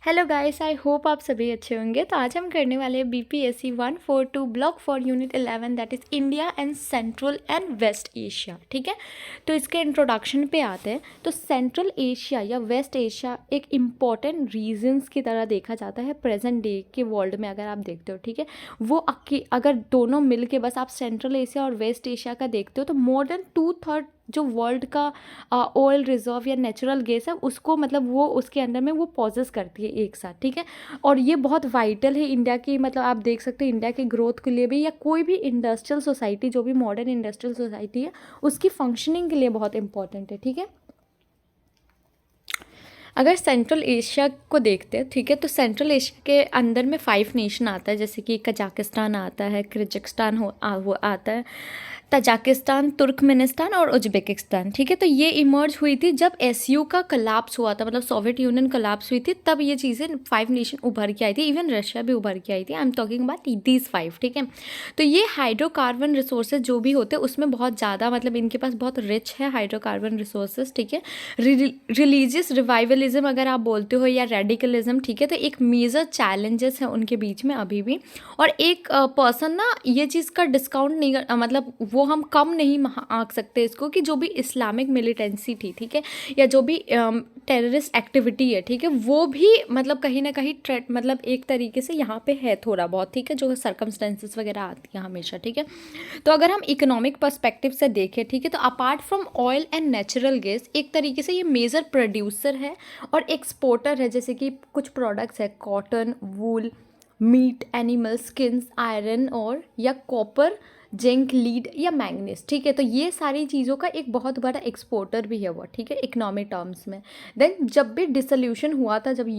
Hello guys, I hope आप सभी अच्छे होंगे। तो आज हम करने वाले हैं BPSC 142 block for unit 11 that is India and central and west Asia. ठीक है, तो इसके इंट्रोडक्शन पे आते हैं। तो सेंट्रल एशिया या वेस्ट एशिया एक इम्पॉर्टेंट रीजन्स की तरह देखा जाता है प्रेजेंट डे के वर्ल्ड में। अगर आप देखते हो, ठीक है, वो अगर दोनों मिल के बस आप सेंट्रल एशिया और वेस्ट एशिया का देखते हो तो मोर देन 2/3 जो वर्ल्ड का ऑयल रिजर्व या नेचुरल गैस है उसको, मतलब वो उसके अंदर में वो पॉजेस करती है एक साथ। ठीक है, और ये बहुत वाइटल है इंडिया की, मतलब आप देख सकते हो इंडिया के ग्रोथ के लिए भी या कोई भी इंडस्ट्रियल सोसाइटी, जो भी मॉडर्न इंडस्ट्रियल सोसाइटी है उसकी फंक्शनिंग के लिए बहुत इंपॉर्टेंट है। ठीक है, अगर सेंट्रल एशिया को देखते हैं, ठीक है, तो सेंट्रल एशिया के अंदर में 5 नेशन आता है, जैसे कि कजाकिस्तान आता है, किर्गिस्तान वो आता है, तजाकिस्तान, तुर्कमेनिस्तान और उज्बेकिस्तान। ठीक है, तो ये इमर्ज हुई थी जब एसयू का कलाप्स हुआ था, मतलब सोवियत यूनियन कलाप्स हुई थी, तब ये चीज़ें 5 नेशन उभर के आई थी। इवन रशिया भी उभर के आई थी। I am talking about these 5। ठीक है, तो ये हाइड्रोकार्बन रिसोर्सेज जो भी होते हैं उसमें बहुत ज़्यादा, मतलब इनके पास बहुत रिच है हाइड्रोकार्बन रिसोर्सेज। ठीक है, रिलीजियस रिवाइवलिज्म अगर आप बोलते हो या रेडिकलिज्म, ठीक है, तो एक मेजर चैलेंजेस है उनके बीच में अभी भी। और एक पर्सन ना ये चीज़ का डिस्काउंट नहीं मतलब वो हम कम नहीं आंक सकते इसको कि जो भी इस्लामिक मिलिटेंसी थी, ठीक है, या जो भी टेररिस्ट एक्टिविटी है, ठीक है, वो भी मतलब कहीं ना कहीं मतलब एक तरीके से यहाँ पे है थोड़ा बहुत। ठीक है, जो सर्कमस्टेंसेस वगैरह आती हैं हमेशा। ठीक है, तो अगर हम इकोनॉमिक पर्सपेक्टिव से देखें, ठीक है, तो apart from oil and natural gas एक तरीके से ये मेजर प्रोड्यूसर है और एक्सपोर्टर है। जैसे कि कुछ प्रोडक्ट्स है, कॉटन, वूल, मीट, एनिमल स्किन्स, आयरन और या कॉपर, जिंक, लीड या मैंगनीज। ठीक है, तो ये सारी चीज़ों का एक बहुत बड़ा एक्सपोर्टर भी है वो। ठीक है, इकोनॉमिक टर्म्स में। देन जब भी डिसोल्यूशन हुआ था, जब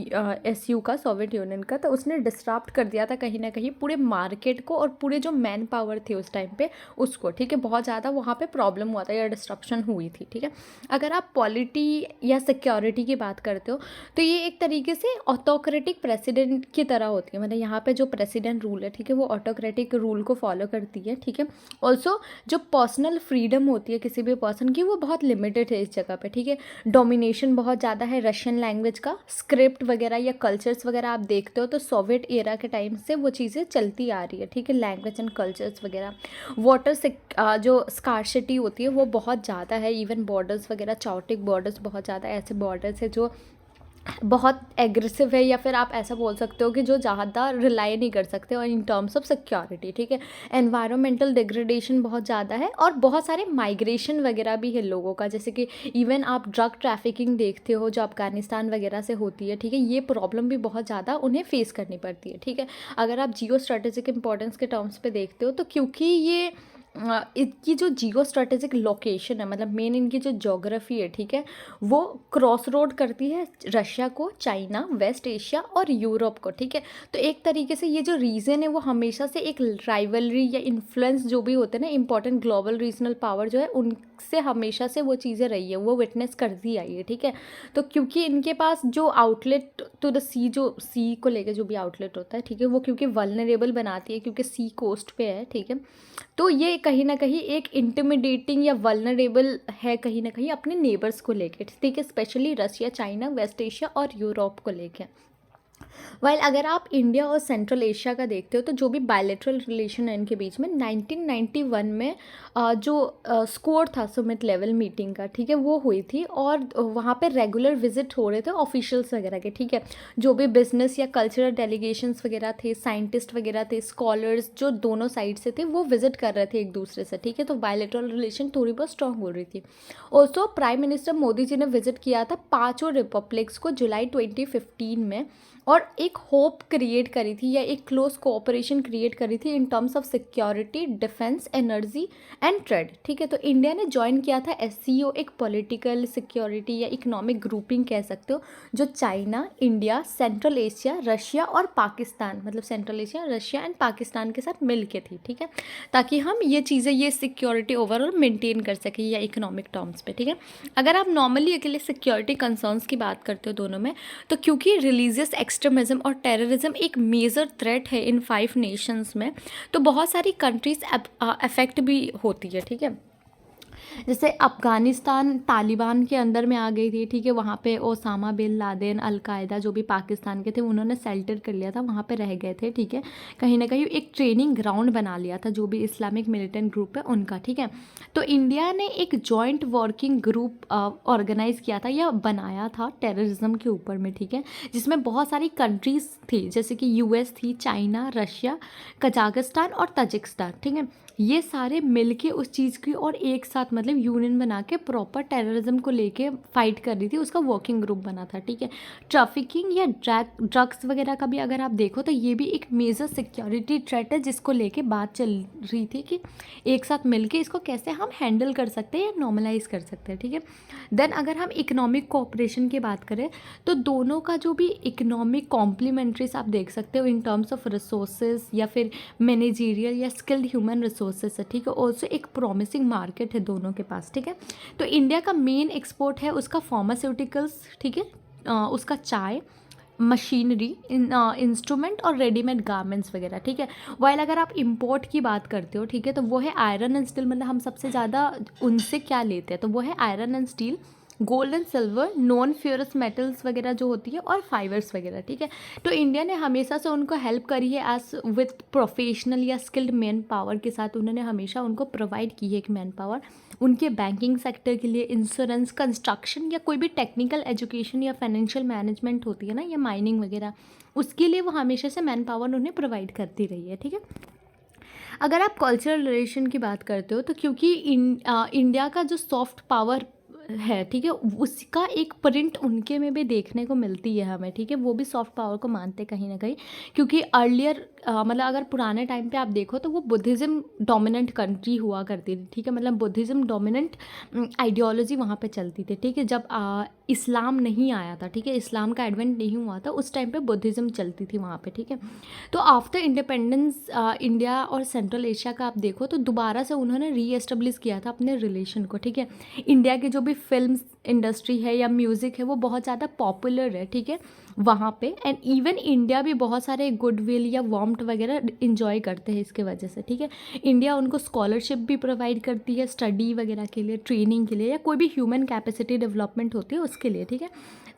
एसयू का, सोवियत यूनियन का, तो उसने डिस्टर्ब कर दिया था कहीं ना कहीं पूरे मार्केट को और पूरे जो मैन पावर थे उस टाइम पे उसको। ठीक है, बहुत ज़्यादा वहाँ पे प्रॉब्लम हुआ था या डिस्ट्रप्शन हुई थी। ठीक है, अगर आप पॉलिटी या सिक्योरिटी की बात करते हो तो ये एक तरीके से ऑटोक्रेटिक प्रेसिडेंट की तरह होती है। मतलब यहाँ पे जो प्रेसिडेंट रूल है, ठीक है, वो ऑटोक्रेटिक रूल को फॉलो करती है। ठीक है, ऑल्सो जो पर्सनल फ्रीडम होती है किसी भी पर्सन की वो बहुत लिमिटेड है इस जगह पे। ठीक है, डोमिनेशन बहुत ज़्यादा है रशियन लैंग्वेज का, स्क्रिप्ट वगैरह या कल्चर्स वगैरह आप देखते हो तो सोवियत एरा के टाइम से वो चीज़ें चलती आ रही है। ठीक है, लैंग्वेज एंड कल्चर्स वगैरह, वाटर से जो स्कार्सिटी होती है वो बहुत ज़्यादा है। इवन बॉर्डर्स वगैरह, चाउटिक बॉर्डर्स बहुत ज़्यादा ऐसे बॉर्डर्स है जो बहुत एग्रेसिव है, या फिर आप ऐसा बोल सकते हो कि जो ज़्यादा रिलाई नहीं कर सकते और इन टर्म्स ऑफ सिक्योरिटी। ठीक है, एनवायरमेंटल डिग्रेडेशन बहुत ज़्यादा है और बहुत सारे माइग्रेशन वगैरह भी है लोगों का। जैसे कि इवन आप ड्रग ट्रैफिकिंग देखते हो जो अफगानिस्तान वगैरह से होती है। ठीक है, ये प्रॉब्लम भी बहुत ज़्यादा उन्हें फेस करनी पड़ती है। ठीक है, अगर आप जियो स्ट्रेटेजिक इंपॉर्टेंस के टर्म्स पे देखते हो तो क्योंकि ये इनकी जो जियो स्ट्रेटेजिक लोकेशन है, मतलब मेन इनकी जो जोग्राफी है, ठीक है, वो क्रॉस रोड करती है रशिया को, चाइना, वेस्ट एशिया और यूरोप को। ठीक है, तो एक तरीके से ये जो रीजन है वो हमेशा से एक राइवलरी या इन्फ्लुएंस जो भी होते हैं ना, इंपॉर्टेंट ग्लोबल रीजनल पावर जो है उनसे हमेशा से वो चीज़ें रही है, वो विटनेस करती आई है। ठीक है, तो क्योंकि इनके पास जो आउटलेट टू द सी, जो सी को लेकर जो भी आउटलेट होता है, ठीक है, वो क्योंकि वल्नरेबल बनाती है क्योंकि सी कोस्ट पे है। ठीक है, तो ये कहीं ना कहीं एक इंटिमिडेटिंग या वल्नरेबल है कहीं ना कहीं अपने नेबर्स को लेके। ठीक है, specially Russia, China, west Asia और यूरोप को लेके। वाइल अगर आप इंडिया और सेंट्रल एशिया का देखते हो तो जो भी बायलैटरल रिलेशन है इनके बीच में 1991 में जो स्कोर था सुमित लेवल मीटिंग का, ठीक है, वो हुई थी और वहाँ पे रेगुलर विजिट हो रहे थे ऑफिशियल्स वगैरह के। ठीक है, जो भी बिजनेस या कल्चरल डेलीगेशंस वगैरह थे, साइंटिस्ट वगैरह थे, स्कॉलर्स जो दोनों साइड से थे वो विजिट कर रहे थे एक दूसरे से। ठीक है, तो बायलैटरल रिलेशन थोड़ी बहुत स्ट्रांग हो रही थी। Also prime minister Modi ji ने विजिट किया था 5 रिपब्लिक्स को जुलाई 2015 में और एक होप क्रिएट करी थी या एक क्लोज कोऑपरेशन क्रिएट करी थी in terms of security, defence, energy and trade. ठीक है, तो इंडिया ने ज्वाइन किया था एससीओ, एक पॉलिटिकल सिक्योरिटी या इकोनॉमिक ग्रुपिंग कह सकते हो, जो China, India, central Asia, Russia और पाकिस्तान, मतलब central Asia, Russia and Pakistan के साथ मिल के थी। ठीक है, ताकि हम ये चीज़ें, ये सिक्योरिटी ओवरऑल मेंटेन कर सकें या इकोनॉमिक टर्म्स पे। ठीक है, अगर आप नॉर्मली अकेले सिक्योरिटी कंसर्न्स की बात करते हो दोनों में, तो क्योंकि रिलीजियस एक्सट्रीमिज्म और टेररिज्म एक मेजर थ्रेट है इन 5 नेशंस में, तो बहुत सारी कंट्रीज अफेक्ट भी होती है। ठीक है, जैसे अफ़गानिस्तान तालिबान के अंदर में आ गई थी, ठीक है, वहाँ पे ओसामा बिन लादेन, अल-कायदा जो भी पाकिस्तान के थे उन्होंने शेल्टर कर लिया था, वहाँ पे रह गए थे, ठीक है, कहीं ना कहीं एक ट्रेनिंग ग्राउंड बना लिया था जो भी इस्लामिक मिलिटेंट ग्रुप है उनका, ठीक है। तो इंडिया ने एक जॉइंट वर्किंग ग्रुप ऑर्गेनाइज किया था या बनाया था टेररिज्म के ऊपर में, ठीक है, जिसमें बहुत सारी कंट्रीज़ थी, जैसे कि यूएस थी, चाइना, रशिया, कजाकिस्तान और ताजिकिस्तान, ठीक है। ये सारे मिलके उस चीज़ की और एक साथ मतलब यूनियन बना के प्रॉपर टेररिज्म को लेके फाइट कर रही थी, उसका वर्किंग ग्रुप बना था, ठीक है। ट्रैफिकिंग या ड्रग्स वगैरह का भी अगर आप देखो तो ये भी एक मेजर सिक्योरिटी थ्रेट है, जिसको लेके बात चल रही थी कि एक साथ मिलके इसको कैसे हम हैंडल कर सकते हैं या नॉर्मलाइज कर सकते हैं, ठीक है। देन अगर हम इकोनॉमिक कोऑपरेशन की बात करें तो दोनों का जो भी इकोनॉमिक कॉम्प्लीमेंट्रीज आप देख सकते हो इन टर्म्स ऑफ रिसोर्सेज या फिर मैनेजीरियल या स्किल्ड ह्यूमन रिसोर्सेज है, ठीक है। ऑल्सो एक प्रॉमिसिंग मार्केट है दोनों के पास, ठीक है। तो इंडिया का मेन एक्सपोर्ट है उसका फार्मास्यूटिकल्स, ठीक है, उसका चाय, मशीनरी, इंस्ट्रूमेंट और रेडीमेड गारमेंट्स वगैरह, ठीक है। वाइल अगर आप इंपोर्ट की बात करते हो, ठीक है, तो वो है आयरन एंड स्टील, मतलब हम सबसे ज़्यादा उनसे क्या लेते हैं तो वो है iron and steel, gold and silver, non ferrous metals वगैरह जो होती है और फाइबर्स वगैरह, ठीक है। तो इंडिया ने हमेशा से उनको हेल्प करी है एज विथ प्रोफेशनल या स्किल्ड मैन पावर के साथ, उन्होंने हमेशा उनको प्रोवाइड की है एक मैन पावर उनके बैंकिंग सेक्टर के लिए, इंश्योरेंस, कंस्ट्रक्शन या कोई भी टेक्निकल एजुकेशन या फाइनेंशियल मैनेजमेंट होती है ना या माइनिंग वगैरह, उसके लिए वो हमेशा से मैन पावर उन्हें प्रोवाइड करती रही है, ठीक है। अगर आप कल्चरल रिलेशन की बात करते हो तो क्योंकि इंडिया का जो सॉफ्ट पावर है, ठीक है, उसका एक प्रिंट उनके में भी देखने को मिलती है हमें, ठीक है, वो भी सॉफ्ट पावर को मानते हैं कहीं ना कहीं, क्योंकि अर्लियर मतलब अगर पुराने टाइम पे आप देखो तो वो बुद्धिज़्म डोमिनेंट कंट्री हुआ करती थी, ठीक है, मतलब बुद्धिज़्म डोमिनेंट आइडियोलॉजी वहाँ पे चलती थी, ठीक है। जब इस्लाम नहीं आया था, ठीक है, इस्लाम का एडवेंट नहीं हुआ था, उस टाइम पे बुद्धिज़्म चलती थी वहाँ पे, ठीक है। तो आफ्टर इंडिपेंडेंस इंडिया और सेंट्रल एशिया का आप देखो तो दोबारा से उन्होंने री एस्टेब्लिश किया था अपने रिलेशन को, ठीक है। इंडिया की जो भी फिल्म इंडस्ट्री है या म्यूज़िक है वो बहुत ज़्यादा पॉपुलर है, ठीक है, वहाँ पे। एंड इवन इंडिया भी बहुत सारे गुडविल या वार्मथ वगैरह इंजॉय करते हैं इसके वजह से, ठीक है। इंडिया उनको स्कॉलरशिप भी प्रोवाइड करती है स्टडी वगैरह के लिए, ट्रेनिंग के लिए या कोई भी ह्यूमन कैपेसिटी डेवलपमेंट होती है उसके लिए, ठीक है।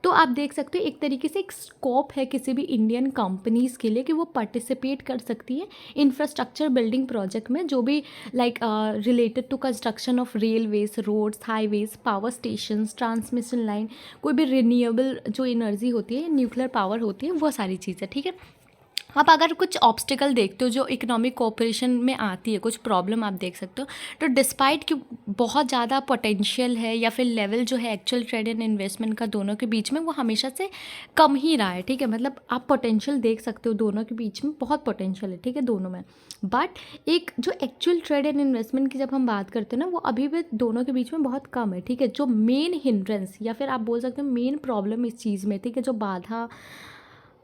तो आप देख सकते हो एक तरीके से एक स्कोप है किसी भी इंडियन कंपनीज़ के लिए कि वो पार्टिसिपेट कर सकती है इंफ्रास्ट्रक्चर बिल्डिंग प्रोजेक्ट में, जो भी like related to construction of railways, roads, highways, power stations, transmission line, कोई भी रिन्यूएबल जो एनर्जी होती है, न्यूक्लियर पावर होती है, वो सारी चीज़ें, ठीक है। आप अगर कुछ ऑब्स्टिकल देखते हो जो इकोनॉमिक कोऑपरेशन में आती है, कुछ प्रॉब्लम आप देख सकते हो, तो डिस्पाइट कि बहुत ज़्यादा पोटेंशियल है या फिर लेवल जो है एक्चुअल ट्रेड एंड इन्वेस्टमेंट का दोनों के बीच में वो हमेशा से कम ही रहा है, ठीक है। मतलब आप पोटेंशियल देख सकते हो दोनों के बीच में बहुत पोटेंशियल है, ठीक है, दोनों में। बट एक जो एक्चुअल ट्रेड एंड इन्वेस्टमेंट की जब हम बात करते हैं ना, वो अभी भी दोनों के बीच में बहुत कम है, ठीक है। जो मेन हिंड्रेंस या फिर आप बोल सकते हो मेन प्रॉब्लम इस चीज़ में, ठीक है, जो बाधा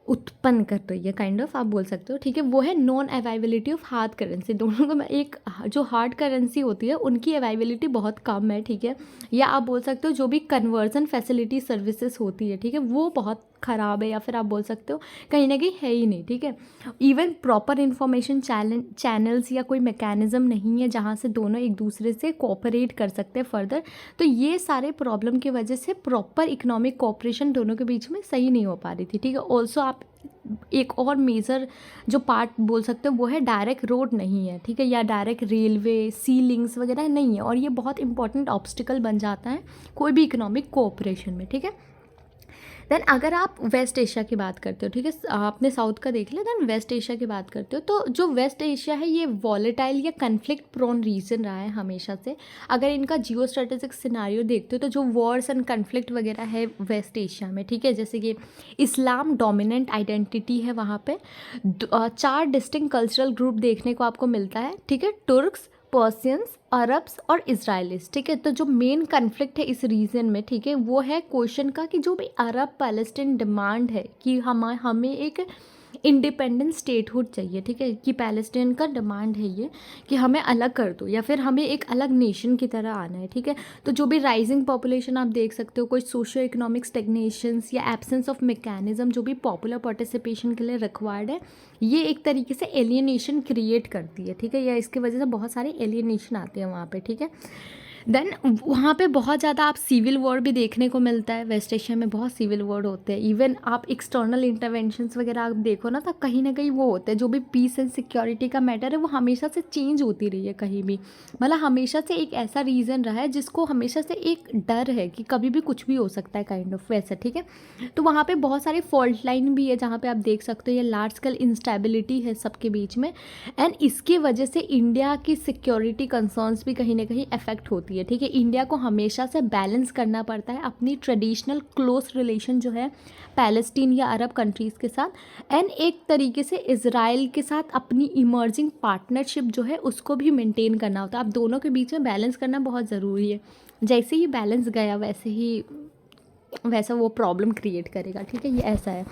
उत्पन्न कर रही है, काइंड ऑफ आप बोल सकते हो, ठीक है, वो है non availability of hard currency. दोनों को एक जो हार्ड करेंसी होती है उनकी अवेलेबिलिटी बहुत कम है, ठीक है, या आप बोल सकते हो जो भी कन्वर्जन फैसिलिटी सर्विसेज होती है, ठीक है, वो बहुत ख़राब है, या फिर आप बोल सकते हो कहीं ना कहीं है ही नहीं, ठीक है। इवन प्रॉपर इंफॉर्मेशन चैनल्स या कोई मैकेनिज्म नहीं है जहाँ से दोनों एक दूसरे से कोऑपरेट कर सकते हैं फर्दर। तो ये सारे प्रॉब्लम की वजह से प्रॉपर इकोनॉमिक कोऑपरेशन दोनों के बीच में सही नहीं हो पा रही थी, ठीक है। ऑल्सो आप एक और मेजर जो पार्ट बोल सकते हो वो है डायरेक्ट रोड नहीं है, ठीक है, या डायरेक्ट रेलवे, सी लिंक्स वगैरह नहीं है, और ये बहुत इंपॉर्टेंट ऑब्स्टिकल बन जाता है कोई भी इकोनॉमिक कोऑपरेशन में, ठीक है। देन अगर आप वेस्ट एशिया की बात करते हो, ठीक है, आपने साउथ का देख लिया, देन वेस्ट एशिया की बात करते हो तो जो वेस्ट एशिया है ये वॉलेटाइल या कन्फ्लिक्ट प्रोन रीजन रहा है हमेशा से। अगर इनका जियो स्ट्रेटेजिक सिनारियो देखते हो तो जो वॉर्स एंड कन्फ्लिक्ट वगैरह है वेस्ट एशिया में, ठीक है, जैसे कि इस्लाम डोमिनेंट आइडेंटिटी है वहाँ पे, 4 डिस्टिंक्ट कल्चरल ग्रुप देखने को आपको मिलता है, ठीक है, तुर्क्स, पर्सियंस, अरब्स और इजराइलिस, ठीक है। तो जो मेन कन्फ्लिक्ट है इस रीजन में, ठीक है, वो है क्वेश्चन का कि जो भी अरब पैलेस्टीन डिमांड है कि हमें एक इंडिपेंडेंट स्टेटहुड चाहिए, ठीक है, कि पैलेस्टीन का डिमांड है ये कि हमें अलग कर दो या फिर हमें एक अलग नेशन की तरह आना है, ठीक है। तो जो भी राइजिंग पॉपुलेशन आप देख सकते हो, कोई सोशो इकोनॉमिक स्टेग्नेशंस या एब्सेंस ऑफ मैकेनिज्म जो भी पॉपुलर पार्टिसिपेशन के लिए रिक्वायर्ड है, ये एक तरीके से एलियनेशन क्रिएट करती है, ठीक है, या इसकी वजह से बहुत सारे एलियनेशन आते हैं वहाँ पे, ठीक है। देन वहाँ पे बहुत ज़्यादा आप सिविल वॉर भी देखने को मिलता है। वेस्ट एशिया में बहुत सिविल वॉर होते हैं। इवन आप एक्सटर्नल इंटरवेंशंस वगैरह आप देखो ना, तो कहीं ना कहीं वो होते हैं। जो भी पीस एंड सिक्योरिटी का मैटर है वो हमेशा से चेंज होती रही है कहीं भी। मतलब हमेशा से एक ऐसा रीज़न रहा है जिसको हमेशा से एक डर है कि कभी भी कुछ भी हो सकता है, काइंड ऑफ वैसा, ठीक है। तो वहाँ पे बहुत सारे फॉल्ट लाइन भी है जहाँ पे आप देख सकते हो ये लार्ज स्केल इंस्टेबिलिटी है सबके बीच में। एंड इसकी वजह से इंडिया की सिक्योरिटी कंसर्न्स भी कहीं ना कहीं अफेक्ट होती है, ठीक है। इंडिया को हमेशा से बैलेंस करना पड़ता है अपनी ट्रेडिशनल क्लोज रिलेशन जो है पैलेस्टीन या अरब कंट्रीज़ के साथ, एंड एक तरीके से इज़राइल के साथ अपनी इमर्जिंग पार्टनरशिप जो है उसको भी मेंटेन करना होता है। आप दोनों के बीच में बैलेंस करना बहुत ज़रूरी है। जैसे ही बैलेंस गया वैसा वो प्रॉब्लम क्रिएट करेगा, ठीक है। ये ऐसा है।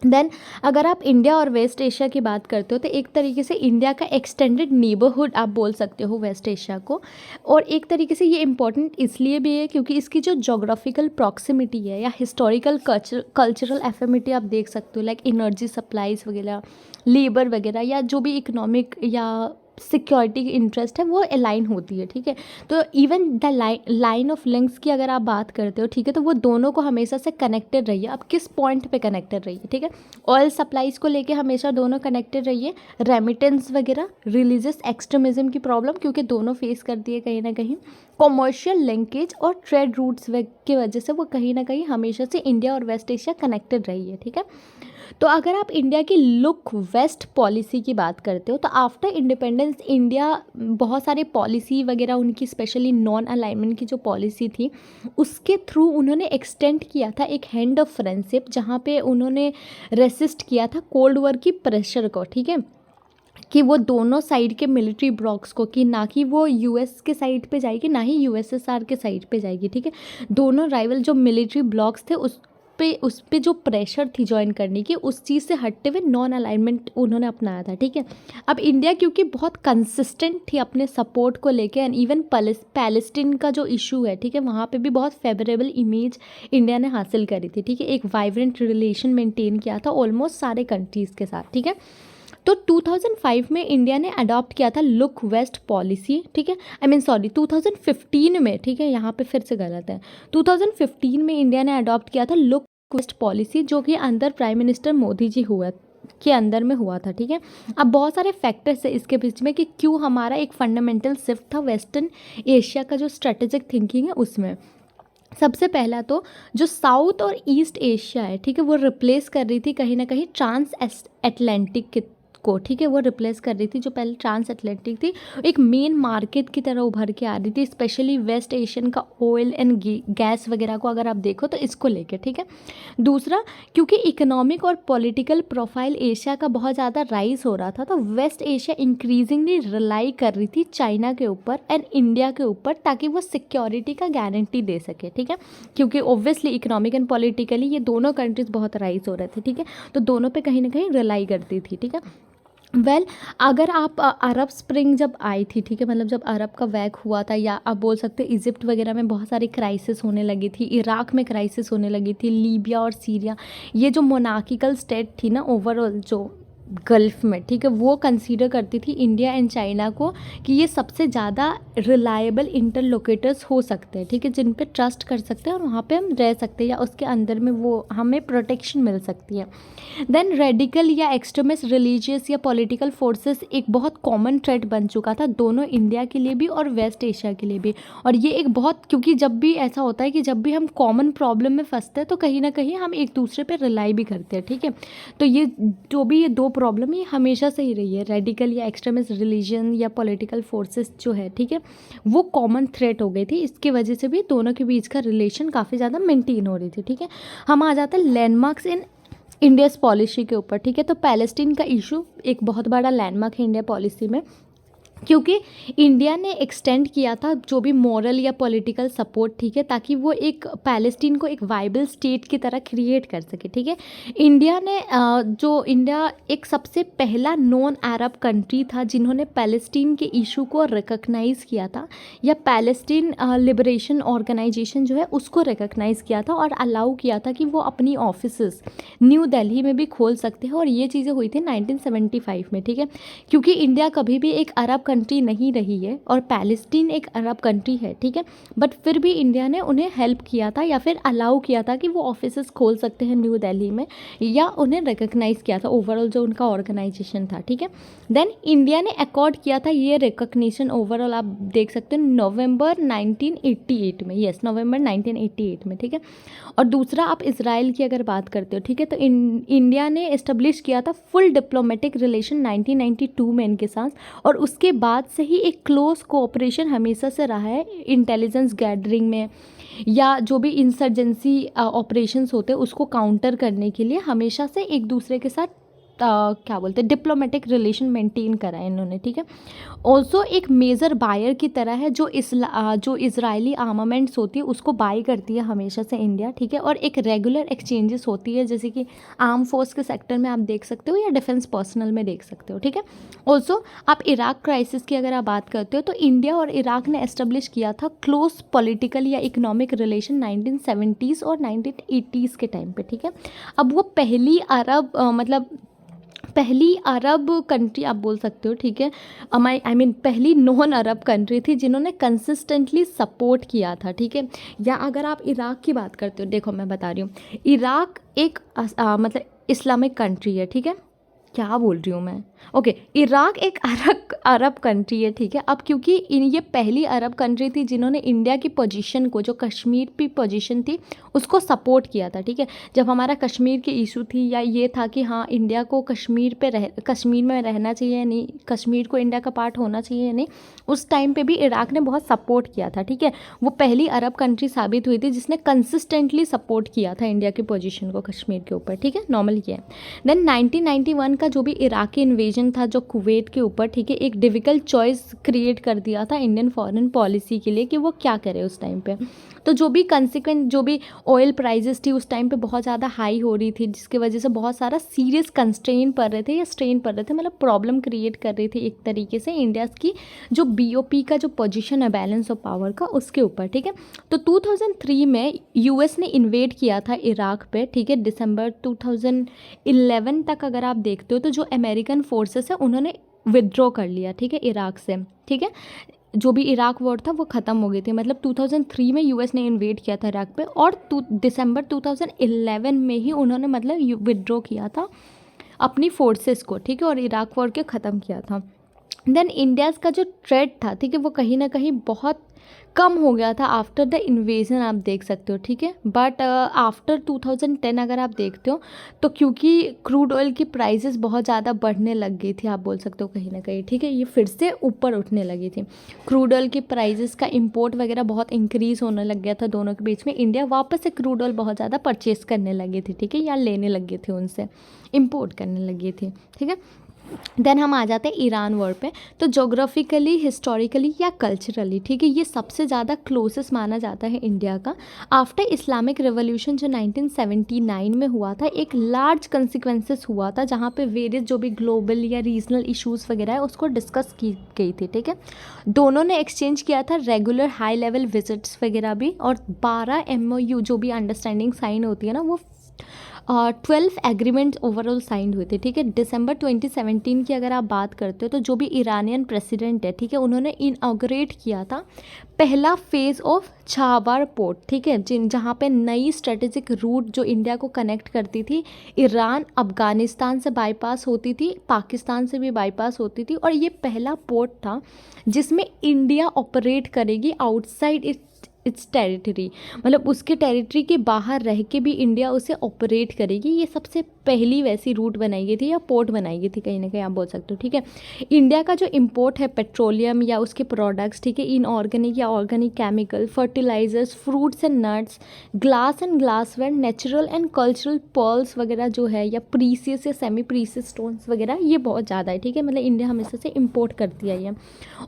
देन अगर आप इंडिया और वेस्ट एशिया की बात करते हो तो एक तरीके से इंडिया का एक्सटेंडेड नेबरहुड आप बोल सकते हो वेस्ट एशिया को। और एक तरीके से ये इम्पॉर्टेंट इसलिए भी है क्योंकि इसकी जो जोग्राफिकल प्रॉक्सिमिटी है या हिस्टोरिकल कल्चरल एफिनिटी आप देख सकते हो, लाइक एनर्जी सप्लाईज वगैरह, लेबर वगैरह, या जो भी इकोनॉमिक या सिक्योरिटी की इंटरेस्ट है वो अलाइन होती है, ठीक है। तो even the line of links की अगर आप बात करते हो, ठीक है, तो वो दोनों को हमेशा से कनेक्टेड रहिए। आप किस पॉइंट पे कनेक्टेड रहिए, ठीक है। ऑयल सप्लाईज को लेके हमेशा दोनों कनेक्टेड रहिए। रेमिटेंस वगैरह, रिलीजियस एक्सट्रीमिज्म की प्रॉब्लम क्योंकि दोनों फेस करती है कहीं ना कहीं, कॉमर्शियल लिंकेज और ट्रेड रूट्स की वजह से वो कहीं ना कहीं हमेशा से इंडिया और वेस्ट एशिया कनेक्टेड रही है, ठीक है। तो अगर आप इंडिया की लुक वेस्ट पॉलिसी की बात करते हो तो आफ्टर इंडिपेंडेंस इंडिया बहुत सारे पॉलिसी वगैरह उनकी स्पेशली नॉन अलाइनमेंट की जो पॉलिसी थी उसके थ्रू उन्होंने एक्सटेंड किया था एक हैंड ऑफ फ्रेंडशिप, जहाँ पे उन्होंने रेसिस्ट किया था कोल्ड वॉर की प्रेशर को, ठीक है, कि वो दोनों साइड के मिलिट्री ब्लॉक्स को, कि ना कि वो यूएस के साइड पे जाएगी ना ही यूएसएसआर के साइड पे जाएगी, ठीक है। दोनों राइवल जो मिलिट्री ब्लॉक्स थे उस पे जो प्रेशर थी ज्वाइन करने की, उस चीज़ से हटते हुए नॉन अलाइनमेंट उन्होंने अपनाया था, ठीक है। अब इंडिया क्योंकि बहुत कंसिस्टेंट थी अपने सपोर्ट को लेके, एंड इवन पैलेस्टीन का जो इशू है, ठीक है, वहाँ पे भी बहुत फेवरेबल इमेज इंडिया ने हासिल करी थी, ठीक है। एक वाइब्रेंट रिलेशन मेंटेन किया था ऑलमोस्ट सारे कंट्रीज़ के साथ, ठीक है। तो 2005 में इंडिया ने अडॉप्ट किया था लुक वेस्ट पॉलिसी, ठीक है, 2015 में, ठीक है, यहाँ पे फिर से गलत है, 2015 में इंडिया ने अडॉप्ट किया था लुक वेस्ट पॉलिसी, जो कि अंदर प्राइम मिनिस्टर मोदी जी के अंदर में हुआ था, ठीक है। अब बहुत सारे फैक्टर्स है इसके बीच में कि क्यों हमारा एक फंडामेंटल शिफ्ट था वेस्टर्न एशिया का जो स्ट्रेटेजिक थिंकिंग है उसमें। सबसे पहला तो जो साउथ और ईस्ट एशिया है, ठीक है, वो रिप्लेस कर रही थी कहीं ना कहीं ट्रांस एटलांटिक को, ठीक है, वो रिप्लेस कर रही थी जो पहले ट्रांस एटलांटिक थी, एक मेन मार्केट की तरह उभर के आ रही थी, स्पेशली वेस्ट एशियन का ऑयल एंड गैस वगैरह को अगर आप देखो तो इसको लेके, ठीक है। दूसरा, क्योंकि इकोनॉमिक और पॉलिटिकल प्रोफाइल एशिया का बहुत ज़्यादा राइज हो रहा था, तो वेस्ट एशिया इंक्रीजिंगली रिलाई कर रही थी चाइना के ऊपर एंड इंडिया के ऊपर, ताकि वो सिक्योरिटी का गारंटी दे सके, ठीक है, क्योंकि ऑब्वियसली इकोनॉमिक एंड पॉलिटिकली ये दोनों कंट्रीज बहुत राइज हो रहे थे, ठीक है, तो दोनों पे कहीं ना कहीं रिलाई करती थी, ठीक है। अगर आप अरब स्प्रिंग जब आई थी, ठीक है, मतलब जब अरब का वैक हुआ था, या आप बोल सकते हो इजिप्ट वगैरह में बहुत सारी क्राइसिस होने लगी थी, इराक में क्राइसिस होने लगी थी, लीबिया और सीरिया, ये जो मोनार्किकल स्टेट थी ना ओवरऑल जो गल्फ में, ठीक है, वो कंसीडर करती थी इंडिया एंड चाइना को कि ये सबसे ज़्यादा रिलायबल इंटरलोकेटर्स हो सकते हैं, ठीक है, जिन पे ट्रस्ट कर सकते हैं और वहाँ पे हम रह सकते हैं या उसके अंदर में वो हमें प्रोटेक्शन मिल सकती है। देन रेडिकल या एक्सट्रीमिस्ट रिलीजियस या पॉलिटिकल फोर्सेस एक बहुत कॉमन थ्रेट बन चुका था दोनों इंडिया के लिए भी और वेस्ट एशिया के लिए भी। और ये एक बहुत, क्योंकि जब भी ऐसा होता है कि जब भी हम कॉमन प्रॉब्लम में फंसते हैं तो कहीं ना कहीं हम एक दूसरे पे रिलाई भी करते हैं, ठीक है। तो ये जो भी ये दो प्रॉब्लम ये हमेशा से ही रही है, रेडिकल या एक्सट्रीमिस्ट रिलीजन या पॉलिटिकल फोर्सेस जो है, ठीक है, वो कॉमन थ्रेट हो गई थी। इसकी वजह से भी दोनों के बीच का रिलेशन काफ़ी ज़्यादा मेंटेन हो रही थी, ठीक है। हम आ जाते हैं लैंडमार्क्स इन इंडियाज पॉलिसी के ऊपर, ठीक है। तो पैलेस्टीन का इशू एक बहुत बड़ा लैंडमार्क है इंडिया पॉलिसी में, क्योंकि इंडिया ने एक्सटेंड किया था जो भी मॉरल या पॉलिटिकल सपोर्ट, ठीक है, ताकि वो एक पैलेस्टीन को एक वाइबल स्टेट की तरह क्रिएट कर सके, ठीक है। इंडिया एक सबसे पहला नॉन अरब कंट्री था जिन्होंने पैलेस्टीन के इशू को रिकग्नाइज़ किया था, या पैलेस्टीन लिबरेशन ऑर्गेनाइजेशन जो है उसको रिकग्नाइज़ किया था और अलाउ किया था कि वो अपनी ऑफिसेस न्यू दिल्ली में भी खोल सकते हैं। और ये चीज़ें हुई थी 1975 में, ठीक है, क्योंकि इंडिया कभी भी एक अरब कंट्री नहीं रही है और पैलेस्टीन एक अरब कंट्री है, ठीक है, बट फिर भी इंडिया ने उन्हें हेल्प किया था या फिर अलाउ किया था कि वो ऑफिसेस खोल सकते हैं न्यू दिल्ली में, या उन्हें रिकग्नाइज़ किया था ओवरऑल जो उनका ऑर्गेनाइजेशन था, ठीक है। देन इंडिया ने अकॉर्ड किया था ये रिकग्निशन ओवरऑल, आप देख सकते हो नवंबर 1988 में, यस नवंबर 1988 में, ठीक है। और दूसरा आप इसराइल की अगर बात करते हो, ठीक है, तो इंडिया ने इस्टेब्लिश किया था फुल डिप्लोमेटिक रिलेशन 1992 में इनके साथ, और उसके बाद से ही एक क्लोज कोऑपरेशन हमेशा से रहा है इंटेलिजेंस गैदरिंग में, या जो भी इंसर्जेंसी ऑपरेशंस होते हैं उसको काउंटर करने के लिए हमेशा से एक दूसरे के साथ क्या बोलते हैं डिप्लोमेटिक रिलेशन मेंटेन करा है इन्होंने, ठीक है। ऑल्सो एक मेजर बायर की तरह है, जो इजरायली आर्मामेंट्स होती है उसको बाई करती है हमेशा से इंडिया, ठीक है। और एक रेगुलर एक्सचेंजेस होती है, जैसे कि आर्म फोर्स के सेक्टर में आप देख सकते हो या डिफेंस पर्सनल में देख सकते हो, ठीक है। ऑल्सो आप इराक क्राइसिस की अगर आप बात करते हो तो इंडिया और इराक ने एस्टेब्लिश किया था क्लोज पॉलिटिकल या इकोनॉमिक रिलेशन 1970s और 1980s के टाइम पे, ठीक है। अब वो पहली अरब कंट्री आप बोल सकते हो, ठीक है, आई मीन पहली नॉन अरब कंट्री थी जिन्होंने कंसिस्टेंटली सपोर्ट किया था, ठीक है। या अगर आप इराक की बात करते हो, देखो मैं बता रही हूँ, इराक एक मतलब इस्लामिक कंट्री है, ठीक है, क्या बोल रही हूँ मैं, ओके। इराक एक अरब कंट्री है, ठीक है। अब क्योंकि ये पहली अरब कंट्री थी जिन्होंने इंडिया की पोजीशन को, जो कश्मीर की पोजीशन थी उसको सपोर्ट किया था, ठीक है। जब हमारा कश्मीर की इशू थी या ये था कि हाँ इंडिया को कश्मीर में रहना चाहिए या नहीं, कश्मीर को इंडिया का पार्ट होना चाहिए या नहीं, उस टाइम पे भी इराक ने बहुत सपोर्ट किया था, ठीक है। वो पहली अरब कंट्री साबित हुई थी जिसने कंसिस्टेंटली सपोर्ट किया था इंडिया की पोजीशन को कश्मीर के ऊपर, ठीक है, नॉर्मल ये है। देन 1991 का जो भी इराकी इन्वेजन था जो कुवैत के ऊपर, ठीक है, एक डिफ़िकल्ट चॉइस क्रिएट कर दिया था इंडियन फॉरेन पॉलिसी के लिए कि वो क्या करे उस टाइम पे। तो जो भी जो भी ऑयल प्राइसेस थी उस टाइम पे बहुत ज़्यादा हाई हो रही थी, जिसकी वजह से बहुत सारा सीरियस कंस्ट्रेन पड़ रहे थे या स्ट्रेन पड़ रहे थे, मतलब प्रॉब्लम क्रिएट कर रही थी एक तरीके से इंडिया की जो BOP का जो पोजीशन है बैलेंस ऑफ पावर का उसके ऊपर, ठीक है। तो 2003 में US ने इन्वेड किया था इराक पे, ठीक है, दिसंबर 2011 तक अगर आप देखते हो तो जो अमेरिकन फोर्सेस है उन्होंने विदड्रॉ कर लिया, ठीक है, इराक से, ठीक है। जो भी इराक वॉर था वो ख़त्म हो गई थी, मतलब 2003 में US ने इन्वेड किया था इराक पे, और दिसंबर 2011 में ही उन्होंने मतलब विदड्रॉ किया था अपनी फोर्सेस को, ठीक है, और इराक वॉर के ख़त्म किया था। देन इंडियाज़ का जो थ्रेट था, ठीक है, वो कहीं ना कहीं बहुत कम हो गया था आफ्टर द इन्वेजन, आप देख सकते हो, ठीक है। बट आफ्टर 2010 अगर आप देखते हो तो क्योंकि क्रूड ऑयल की प्राइसेस बहुत ज़्यादा बढ़ने लग गई थी, आप बोल सकते हो कहीं ना कहीं, ठीक है, ये फिर से ऊपर उठने लगी थी। क्रूड ऑयल की प्राइसेस का इंपोर्ट वगैरह बहुत इंक्रीज़ होने लग गया था दोनों के बीच में, इंडिया वापस से क्रूड ऑयल बहुत ज़्यादा परचेस करने लगी थी, ठीक है, या लेने लग गए थे उनसे, इम्पोर्ट करने लगी थी, ठीक है। देन हम आ जाते हैं ईरान वॉर पे। तो जोग्राफिकली, हिस्टोरिकली या कल्चरली, ठीक है, ये सबसे ज़्यादा क्लोजेस्ट माना जाता है इंडिया का। आफ्टर इस्लामिक रेवोल्यूशन जो 1979 में हुआ था, एक लार्ज कंसिक्वेंसेस हुआ था जहाँ पे वेरियस जो भी ग्लोबल या रीजनल इश्यूज़ वगैरह है उसको डिस्कस की गई थी, ठीक है। दोनों ने एक्सचेंज किया था रेगुलर हाई लेवल विजिट्स वगैरह भी, और 12 MOU जो भी अंडरस्टैंडिंग साइन होती है ना, वो 12 एग्रीमेंट्स ओवरऑल साइंड हुए थे, ठीक है। दिसंबर 2017 की अगर आप बात करते हो तो जो भी ईरानियन प्रेसिडेंट है, ठीक है, उन्होंने इनऑग्रेट किया था पहला फेज़ ऑफ छाबर पोर्ट, ठीक है, जहाँ पे नई स्ट्रेटेजिक रूट जो इंडिया को कनेक्ट करती थी, ईरान अफ़गानिस्तान से बाईपास होती थी, पाकिस्तान से भी बाईपास होती थी, और ये पहला पोर्ट था जिसमें इंडिया ऑपरेट करेगी आउटसाइड इट्स टेरिटरी, मतलब उसके टेरिटरी के बाहर रह के भी इंडिया उसे ऑपरेट करेगी। ये सबसे पहली वैसी रूट बनाई गई थी या पोर्ट बनाई गई थी, कहीं ना कहीं आप बोल सकते हो, ठीक है। इंडिया का जो इंपोर्ट है पेट्रोलियम या उसके प्रोडक्ट्स, ठीक है, इनऑर्गेनिक या organic chemical, fertilisers, fruits and nuts, glass and glassware, natural and cultural pearls वगैरह जो है, या प्रीसियस या सेमी प्रीसियस स्टोन्स वगैरह, ये बहुत ज़्यादा है, ठीक है। मतलब इंडिया हमेशा से इम्पोर्ट करती है ये,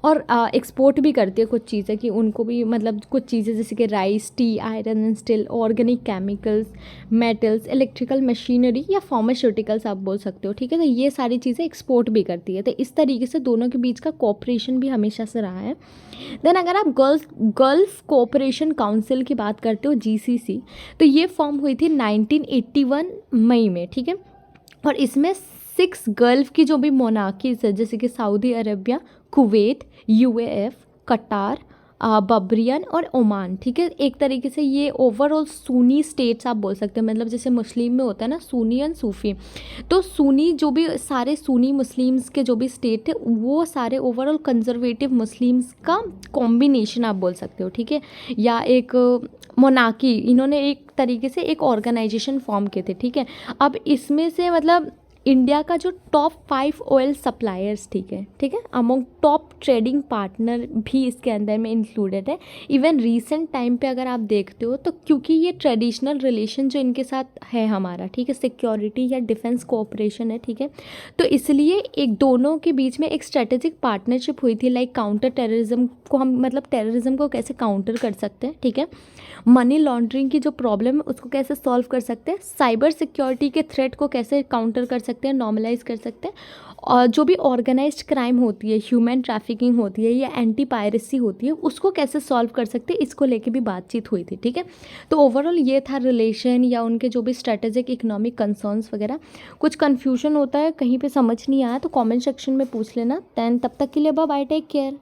और एक्सपोर्ट भी करती है कुछ चीज़ें, कि उनको भी मतलब कुछ चीज़ें जैसे कि rice, T, iron and steel, organic chemicals, metals, electrical machinery या फार्मास्यूटिकल्स आप बोल सकते हो, ठीक है। तो ये सारी चीज़ें एक्सपोर्ट भी करती है। तो इस तरीके से दोनों के बीच का कोऑपरेशन भी हमेशा से रहा है। देन अगर आप गल्फ कोऑपरेशन काउंसिल की बात करते हो, GCC, तो ये फॉर्म हुई थी 1981 मई में, ठीक है। और इसमें 6 गल्फ की जो भी मोनार्कीज है, जैसे कि सऊदी अरबिया, कुवैत, यूएएफ, कटार, बब्रियन और ओमान, ठीक है। एक तरीके से ये ओवरऑल सुन्नी स्टेट्स आप बोल सकते हैं, मतलब जैसे मुस्लिम में होता है ना सुन्नी एंड सूफी, तो सुन्नी जो भी सारे सुन्नी मुस्लिम्स के जो भी स्टेट थे वो सारे ओवरऑल कंजर्वेटिव मुस्लिम्स का कॉम्बिनेशन आप बोल सकते हो, ठीक है। या एक मोनार्की, इन्होंने एक तरीके से एक ऑर्गेनाइजेशन फॉर्म किए थे, ठीक है। अब इसमें से मतलब इंडिया का जो टॉप 5 ऑयल सप्लायर्स, ठीक है, अमोंग टॉप ट्रेडिंग पार्टनर भी इसके अंदर में इंक्लूडेड है। इवन रीसेंट टाइम पे अगर आप देखते हो तो क्योंकि ये ट्रेडिशनल रिलेशन जो इनके साथ है हमारा, ठीक है, सिक्योरिटी या डिफेंस कोऑपरेशन है, ठीक है, तो इसलिए एक दोनों के बीच में एक स्ट्रेटेजिक पार्टनरशिप हुई थी, लाइक काउंटर टेररिज्म को हम मतलब टेररिज्म को कैसे काउंटर कर सकते हैं, ठीक है, मनी लॉन्ड्रिंग की जो प्रॉब्लम है उसको कैसे सॉल्व कर सकते हैं, साइबर सिक्योरिटी के थ्रेट को कैसे काउंटर कर सकते हैं, नॉर्मलाइज कर सकते हैं, और जो भी ऑर्गेनाइज्ड क्राइम होती है, ह्यूमन ट्रैफिकिंग होती है या एंटी पायरेसी होती है, उसको कैसे सॉल्व कर सकते हैं, इसको लेके भी बातचीत हुई थी, ठीक है। तो ओवरऑल ये था रिलेशन या उनके जो भी स्ट्रेटेजिक इकोनॉमिक कंसर्न्स वगैरह। कुछ कन्फ्यूजन होता है, कहीं पे समझ नहीं आया तो कमेंट सेक्शन में पूछ लेना। दैन तब तक के लिए बाय बाय, टेक केयर।